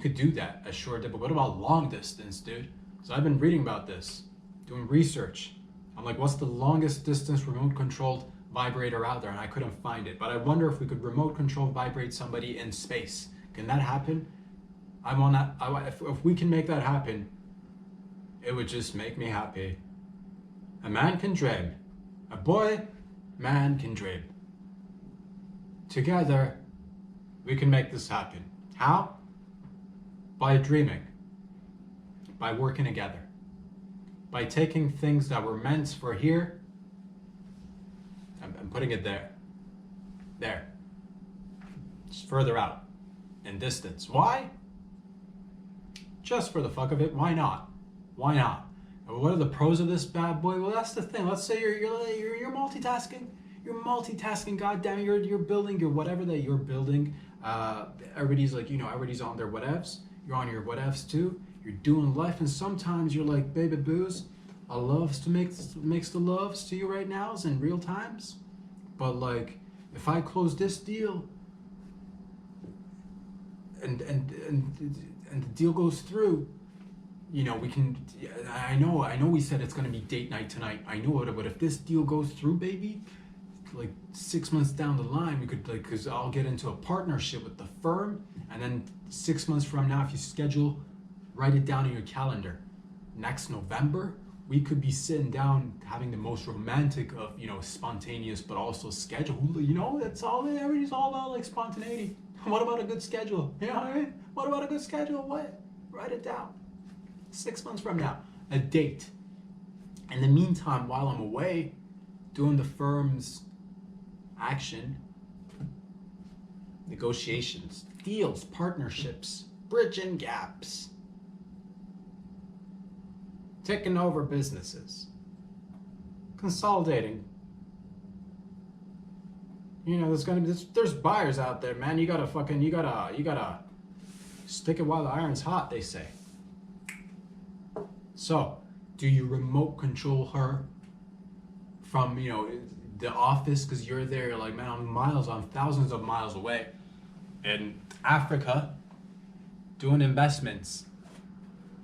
Speaker 1: could do that at short distance. But what about long distance, dude? So I've been reading about this, doing research. I'm like, what's the longest distance remote controlled vibrator out there? And I couldn't find it. But I wonder if we could remote control vibrate somebody in space. Can that happen? If we can make that happen, it would just make me happy. A man can dream. A man can dream. Together, we can make this happen. How? By dreaming. By working together. By taking things that were meant for here and putting it there. Just further out in distance. Why? Just for the fuck of it. Why not? And what are the pros of this bad boy? Well, that's the thing. Let's say you're multitasking. You're multitasking. Goddamn, you're building your whatever that you're building. Everybody's like, everybody's on their whatevs. You're on your whatevs too. You're doing life, and sometimes you're like, baby booze, I loves to makes the loves to you right now in real times. But like, if I close this deal and the deal goes through, we can. I know we said it's gonna be date night tonight. I know it, but if this deal goes through, baby, like 6 months down the line, we could because I'll get into a partnership with the firm, and then 6 months from now, if you write it down in your calendar, next November, we could be sitting down having the most romantic of, spontaneous, but also schedule. It's all, everybody's all about like spontaneity. What about a good schedule? You know what I mean? What about a good schedule? What? Write it down. 6 months from now, a date. In the meantime, while I'm away, doing the firm's action, negotiations, deals, partnerships, bridging gaps, taking over businesses, consolidating. There's buyers out there, man. You gotta stick it while the iron's hot, they say. So, do you remote control her from, the office because you're there? You're like, man, I'm thousands of miles away in Africa doing investments,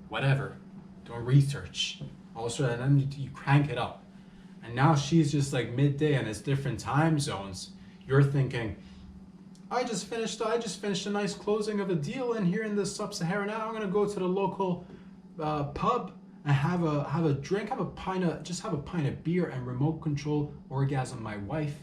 Speaker 1: whatever, doing research. Also, and then you crank it up. And now she's just like midday and it's different time zones. You're thinking, I just finished a nice closing of a deal in here in the sub-Saharan. Now I'm gonna go to the local pub and have a drink, have a pint of beer and remote control orgasm my wife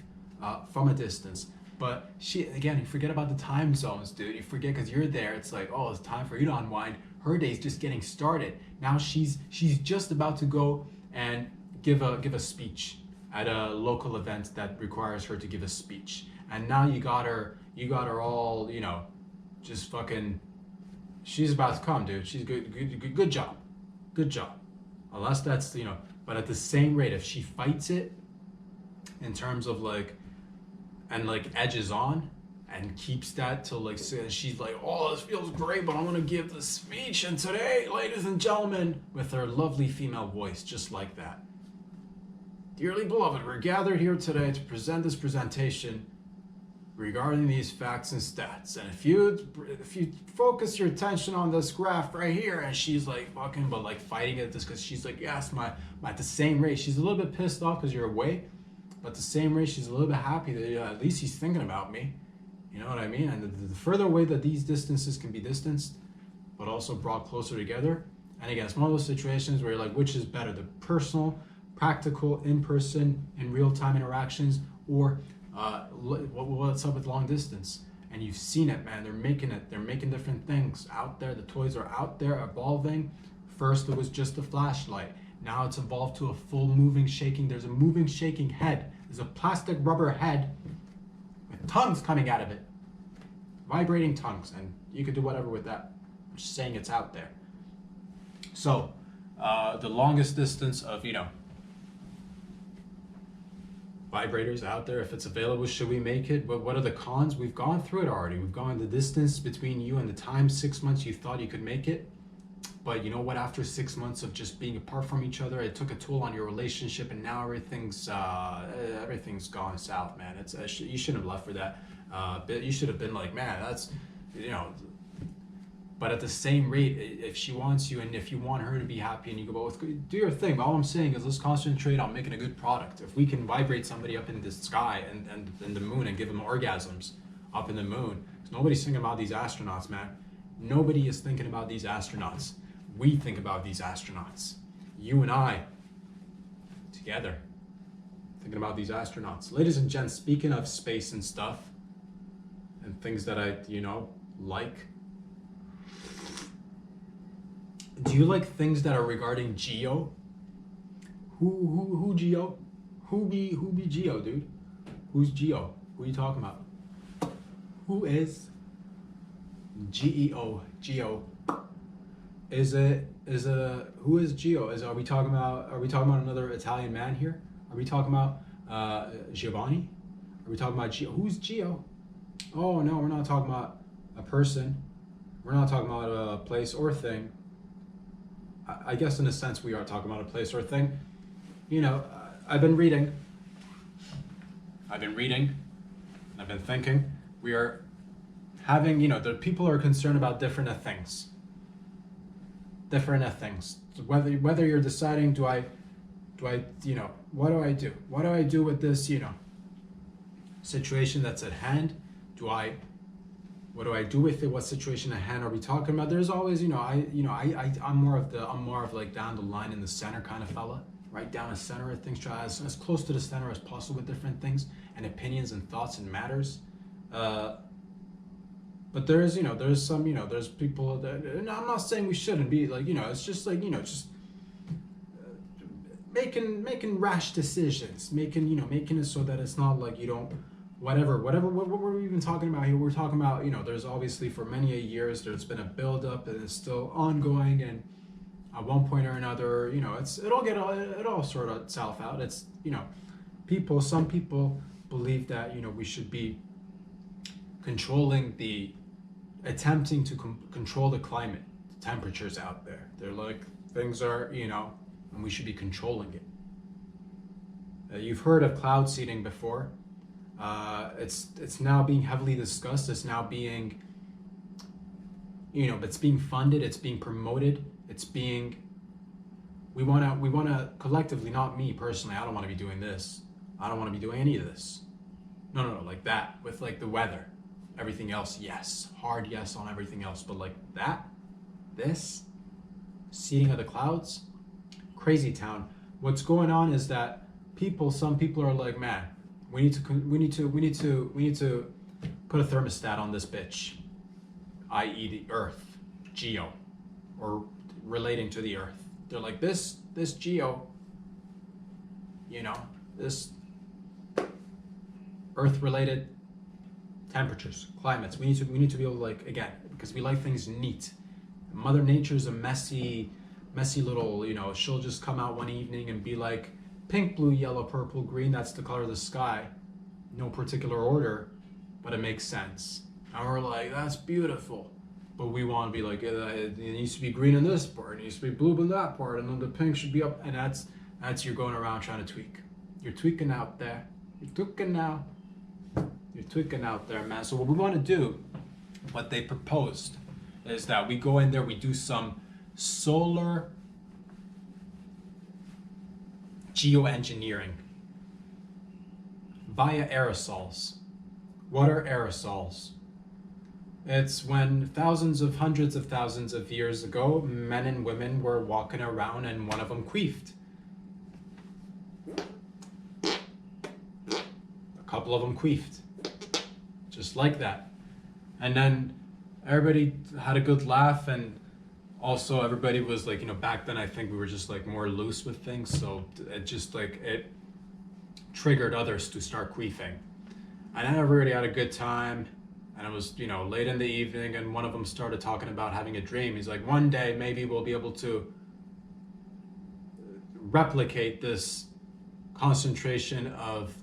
Speaker 1: from a distance. But you forget about the time zones, dude. You forget because you're there. It's like, oh, it's time for you to unwind. Her day's just getting started. Now she's just about to go and give a speech at a local event that requires her to give a speech. And now you got her all, just fucking. She's about to come, dude. She's good job. Good job. Unless that's, but at the same rate, if she fights it in terms of edges on and keeps that till she's like, oh, this feels great, but I'm gonna give the speech, and today, ladies and gentlemen, with her lovely female voice, just like that. Dearly beloved, we're gathered here today to present this presentation regarding these facts and stats. And if you focus your attention on this graph right here, and she's like fucking, but like fighting at this because she's like, yes, my at the same rate. She's a little bit pissed off because you're away, but at the same rate, she's a little bit happy that at least he's thinking about me. You know what I mean? And the further away that these distances can be distanced, but also brought closer together. And again, it's one of those situations where you're like, which is better, the personal, practical, in-person, in real-time interactions, or what's up with long distance? And you've seen it, man. They're making it. They're making different things out there. The toys are out there evolving. First, it was just a flashlight. Now it's evolved to a full moving, shaking. There's a moving, shaking head. There's a plastic rubber head with tongues coming out of it. Vibrating tongues. And you could do whatever with that. I'm just saying it's out there. So, the longest distance of, vibrators out there, if it's available, should we make it? But what are the cons? We've gone through it already. We've gone the distance between you and the time, 6 months you thought you could make it. But you know what? After 6 months of just being apart from each other, it took a toll on your relationship, and now everything's gone south, man. You shouldn't have left for that. You should have been like, man, that's, But at the same rate, if she wants you and if you want her to be happy and you go, well, do your thing. All I'm saying is let's concentrate on making a good product. If we can vibrate somebody up in the sky and in the moon and give them orgasms up in the moon, because nobody's thinking about these astronauts, man. Nobody is thinking about these astronauts. We think about these astronauts. You and I, together, thinking about these astronauts. Ladies and gents, speaking of space and stuff and things that I, like, do you like things that are regarding Geo? Who Geo? Who be Geo, dude? Who's Geo? Who are you talking about? Who is GEO? Geo. Who is Geo? Are we talking about another Italian man here? Are we talking about Giovanni? Are we talking about Geo? Who's Geo? Oh no, we're not talking about a person. We're not talking about a place or thing. I guess in a sense we are talking about a place or thing. I've been reading. I've been thinking. We are having, the people are concerned about different things. Whether you're deciding, what do I do? What do I do with this, situation that's at hand? What do I do with it? What situation at hand are we talking about? There's always, I'm more of like down the line in the center kind of fella, right down the center of things, try as close to the center as possible with different things and opinions and thoughts and matters. But there's some, there's people that, and I'm not saying we shouldn't be like, it's just like, just making rash decisions, making it so that it's not like you don't. What we're even talking about here, we're talking about, there's obviously for many years, there's been a buildup and it's still ongoing. And at one point or another, it all sort of itself out. It's, some people believe that, we should be attempting to control the climate, the temperatures out there. They're like, things are, and we should be controlling it. You've heard of cloud seeding before. It's now being heavily discussed. It's now being, it's being funded. It's being promoted. We want to collectively, not me personally. I don't want to be doing this. I don't want to be doing any of this. No, like that with like the weather, everything else. Yes, hard yes on everything else. But like this seeding of the clouds, crazy town. What's going on is that some people are like, man, we need to put a thermostat on this bitch, i.e. the Earth, Geo, or relating to the Earth. They're like, this Geo, this Earth-related temperatures, climates. We need to be able to, like, again, because we like things neat. Mother Nature's a messy little, she'll just come out one evening and be like, pink, blue, yellow, purple, green, that's the color of the sky. No particular order, but it makes sense. And we're like, that's beautiful. But we want to be like, it needs to be green in this part, it needs to be blue in that part, and then the pink should be up, and that's you're going around trying to tweak. You're tweaking out there. You're tweaking now. You're tweaking out there, man. So what we want to do, what they proposed, is that we go in there, we do some solar geoengineering via aerosols. What are aerosols? It's when hundreds of thousands of years ago, men and women were walking around and one of them queefed. A couple of them queefed. Just like that. And then everybody had a good laugh, and also everybody was like, back then I think we were just like more loose with things, so it just like, it triggered others to start queefing. And then everybody had a good time, and it was, late in the evening, and one of them started talking about having a dream. He's like, one day maybe we'll be able to replicate this concentration of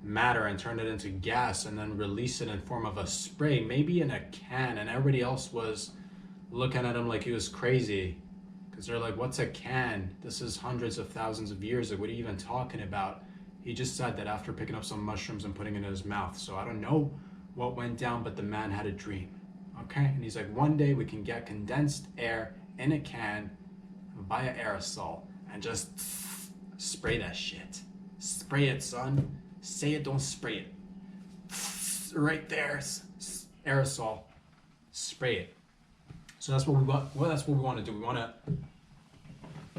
Speaker 1: matter and turn it into gas and then release it in form of a spray, maybe in a can. And everybody else was looking at him like he was crazy, because they're like, what's a can? This is hundreds of thousands of years ago. What are you even talking about? He just said that after picking up some mushrooms and putting it in his mouth. So I don't know what went down, but the man had a dream. Okay? And he's like, one day we can get condensed air in a can via aerosol and just spray that shit. Spray it, son. Say it, don't spray it. Right there, aerosol. Spray it. So that's what we want. Well, that's what we want to do. We want to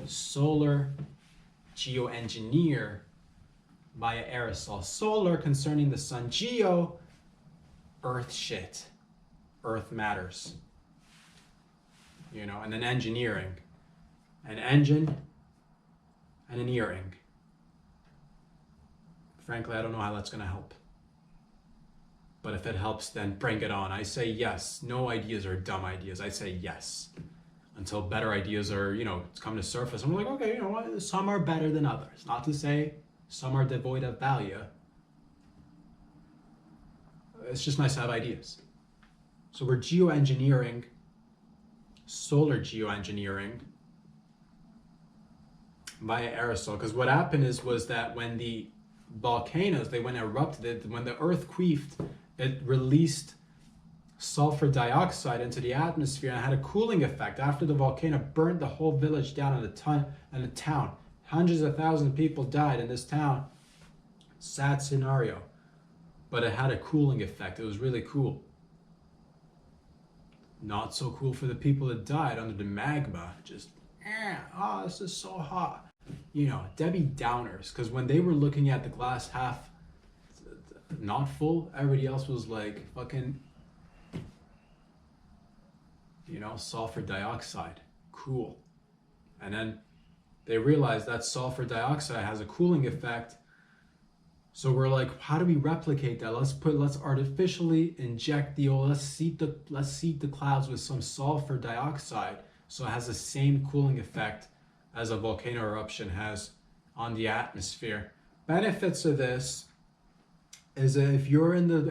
Speaker 1: solar geoengineer via aerosol. Solar concerning the sun. Geo, earth shit. Earth matters. And then engineering. An engine and an earring. Frankly, I don't know how that's going to help. But if it helps, then bring it on. I say yes. No ideas are dumb ideas. I say yes. Until better ideas are, come to surface. I'm like, okay, what? Some are better than others. Not to say some are devoid of value. It's just nice to have ideas. So we're geoengineering, solar geoengineering via aerosol. Because what happened was that when the volcanoes, they went erupted, when the earth queefed, it released sulfur dioxide into the atmosphere and had a cooling effect. After the volcano burned the whole village down in the town, hundreds of thousands of people died in this town. Sad scenario, but it had a cooling effect. It was really cool. Not so cool for the people that died under the magma. Just, this is so hot. Debbie Downers, because when they were looking at the glass half not full, everybody else was like fucking, sulfur dioxide, cool. And then they realized that sulfur dioxide has a cooling effect. So we're like, how do we replicate that? Let's artificially inject let's seed the clouds with some sulfur dioxide, so it has the same cooling effect as a volcano eruption has on the atmosphere. Benefits of this is that if you're in the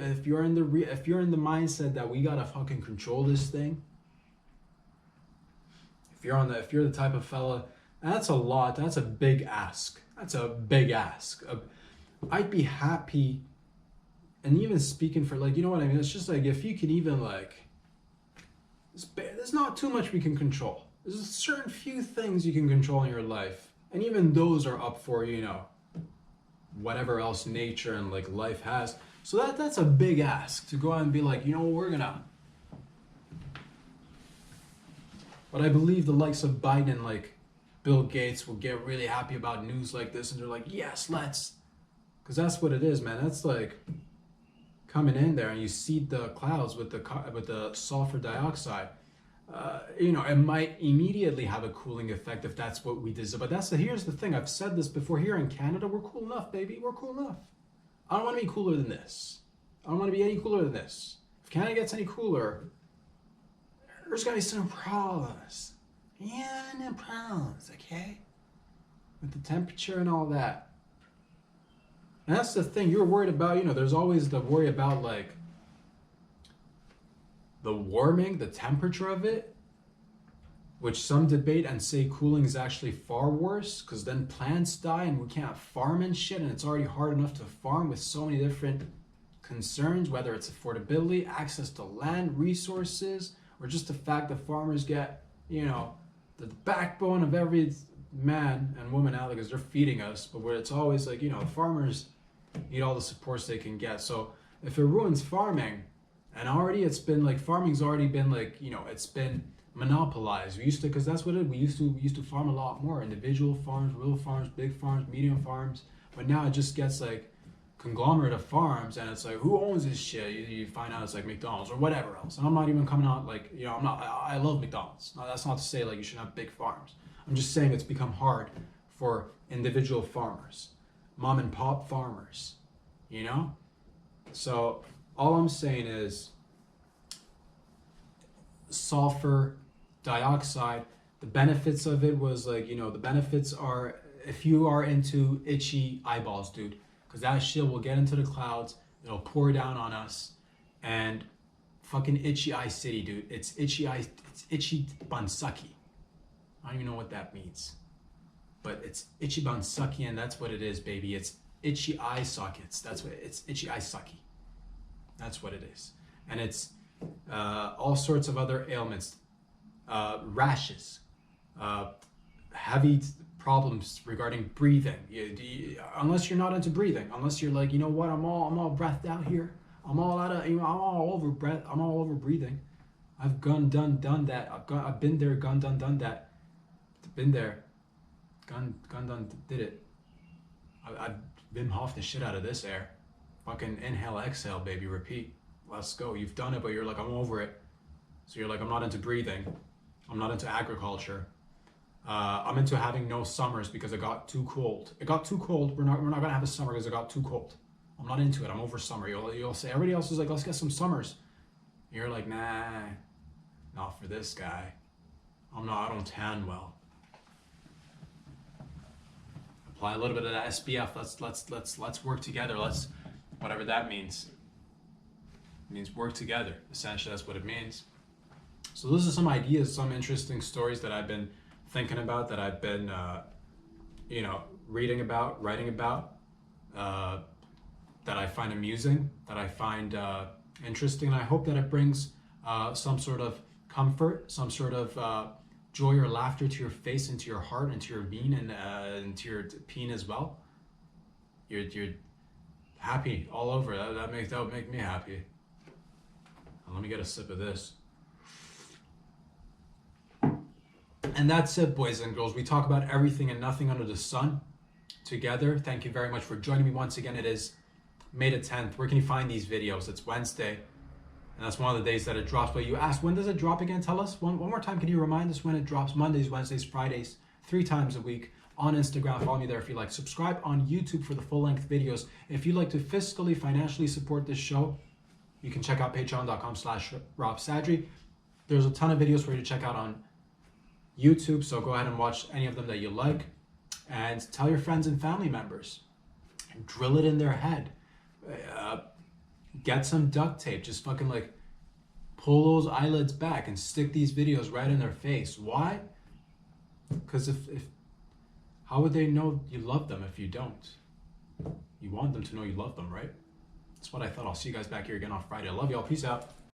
Speaker 1: mindset that we gotta fucking control this thing, if you're the type of fella, that's a lot. That's a big ask. I'd be happy, and even speaking for you know what I mean. It's just like, if you can even there's not too much we can control. There's a certain few things you can control in your life, and even those are up for whatever else nature and life has. So that's a big ask to go out and be like, we're gonna. But I believe the likes of Biden and Bill Gates will get really happy about news like this, and they're like, yes, let's. Because that's what it is, man. That's coming in there and you seed the clouds with the sulfur dioxide. It might immediately have a cooling effect if that's what we deserve. But here's the thing. I've said this before. Here in Canada, we're cool enough, baby. We're cool enough. I don't want to be cooler than this. I don't want to be any cooler than this. If Canada gets any cooler, there's gonna be some problems. Yeah, no problems, okay? With the temperature and all that. And that's the thing you're worried about. There's always the worry about the warming, the temperature of it. which some debate and say cooling is actually far worse because then plants die and we can't farm and shit, and it's already hard enough to farm with so many different concerns, whether it's affordability, access to land, resources, or just the fact that farmers get, you know, the backbone of every man and woman out there because they're feeding us, but where it's always like, you know, farmers need all the supports they can get. So if it ruins farming, and already it's been like, farming's already been like, you know, it's been monopolized. We used to, because that's what we used to farm a lot more, individual farms, rural farms, big farms, medium farms, but now it just gets like conglomerate of farms, and it's like, who owns this shit? You find out it's like McDonald's or whatever else. And I'm not even coming out like, you know, I love McDonald's. Now, that's not to say like you should have big farms. I'm just saying it's become hard for individual farmers, mom and pop farmers, you know? So all I'm saying is sulfur dioxide, the benefits of it was like, you know, the benefits are, if you are into itchy eyeballs, dude, because that shit will get into the clouds, it'll pour down on us, and fucking itchy eye city, dude. It's itchy bansaki. I don't even know what that means, but it's itchy bansaki, and that's what it is, baby. It's itchy eye sockets. That's what it's, itchy eye sucky. That's what it is. And it's all sorts of other ailments, rashes, heavy problems regarding breathing. Unless you're not into breathing, unless you're like, you know what, I'm all breathed out here. I'm all out of, you know, I'm all over breath. I'm all over breathing. I've done that. I've been there, done that. Been there, done, did it. I've Wim Hof the shit out of this air. Fucking inhale, exhale, baby, repeat. Let's go. You've done it, but you're like, I'm over it. So you're like, I'm not into breathing. I'm not into agriculture. I'm into having no summers because it got too cold. It got too cold. We're not gonna have a summer because it got too cold. I'm not into it. I'm over summer. You'll say, everybody else is like, let's get some summers. You're like, nah, not for this guy. I don't tan well. Apply a little bit of that SPF. Let's work together. Let's, whatever that means. It means work together. Essentially, that's what it means. So those are some ideas, some interesting stories that I've been thinking about, that I've been, you know, reading about, writing about, that I find amusing, that I find interesting. And I hope that it brings some sort of comfort, some sort of joy or laughter to your face, into your heart, into your being, and into your peen as well. You're happy all over. That would make me happy. Let me get a sip of this. And that's it, boys and girls. We talk about everything and nothing under the sun together. Thank you very much for joining me once again. It is May the 10th. Where can you find these videos? It's Wednesday, and that's one of the days that it drops. But you asked, when does it drop again? Tell us one more time. Can you remind us when it drops? Mondays, Wednesdays, Fridays, 3 times a week on Instagram. Follow me there if you like. Subscribe on YouTube for the full-length videos. If you'd like to fiscally, financially support this show, you can check out patreon.com/RobSadri. There's a ton of videos for you to check out on YouTube, so go ahead and watch any of them that you like, and tell your friends and family members. Drill it in their head. Get some duct tape. Just fucking like pull those eyelids back and stick these videos right in their face. Why? Because if how would they know you love them if you don't? You want them to know you love them, right? That's what I thought. I'll see you guys back here again on Friday. I love y'all. Peace out.